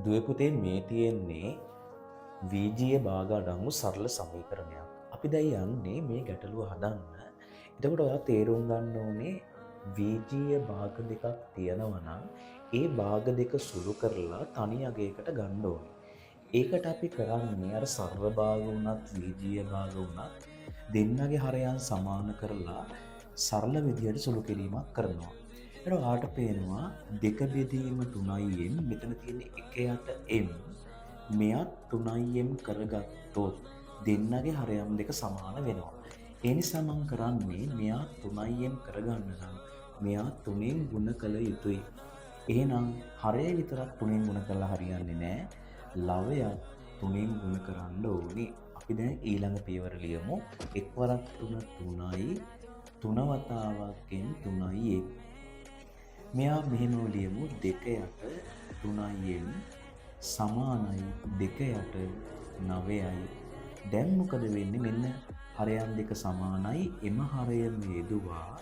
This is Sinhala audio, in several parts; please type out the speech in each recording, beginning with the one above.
දුවේ පුතේ මේ තියෙන්නේ වීජීය භාග අඩංගු සරල සමීකරණයක්. අපි දැන් යන්නේ මේ ගැටලුව හදන්න. එතකොට ඔයා තේරුම් ගන්න ඕනේ වීජීය භාග දෙකක් තියෙනවා නම් ඒ භාග දෙක සුළු කරලා තනි අගයකට ගන්න ඕනේ. ඒකට අපි කරන්නේ අර සරල භාග වුණත් වීජීය භාග වුණත් දෙන්නගේ හරයන් සමාන කරලා සරල විදියට සුළු කිරීමක් කරනවා. එතකොට ඔයාට පේනවා දෙක බෙදීම 3යින් මෙතන තියෙන 1/8m මෙයත් 3m කරගත්තොත් දෙන්නගේ හරයම් දෙක සමාන වෙනවා. ඒ නිසා මම කරන්නේ මෙයා 3m කරගන්න නම් මෙයා 3න් ගුණ කළ යුතුයි. එහෙනම් හරය විතරක් 3න් ගුණ කළා හරියන්නේ නැහැ. ලවයත් 3න් ගුණ කරන්න ඕනේ. අපි දැන් ඊළඟ පියවර ලියමු. 1 වරක් 3 3යි 3 වතාවකින් 3යි 1. මෙයා මෙහෙම ලියමු 2 යට 3m සමානයි 2 යට 9යි. දැන් මොකද වෙන්නේ? මෙන්න හරයන් දෙක සමානයි. එම හරයම යෙදුවා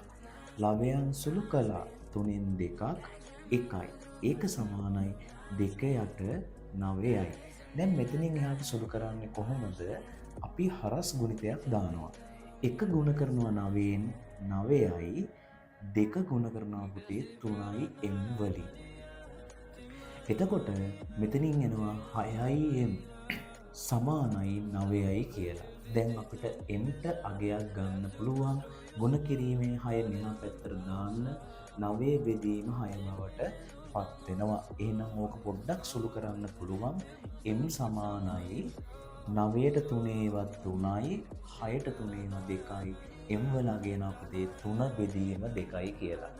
ලවයන් සුළු කළා. 3න් 2ක් 1යි. ඒක සමානයි 2 යට 9යි. දැන් මෙතනින් එහාට සුළු කරන්නේ කොහොමද? අපි හරස් ගුණිතයක් දානවා. 1 ගුණ කරනවා 9න් 9යි. 2 ගුණ කරනවා පුතේ 3යි m වලින්. එතකොට මෙතනින් එනවා 6m සමානයි 9යි කියලා. දැන් අපිට mට අගයක් ගන්න පුළුවන්. ගුණ කිරීමේ 6 මෙහා පැත්තට දාන්න 9 බෙදීම 6 බවට පත් වෙනවා. එහෙනම් ඕක පොඩ්ඩක් සුළු කරන්න පුළුවන්. m සමානයි 9ට 3වත් 3යි 6ට 3වත් 2යි m වල අගයන අපිට 3 බෙදීම 2යි කියලා.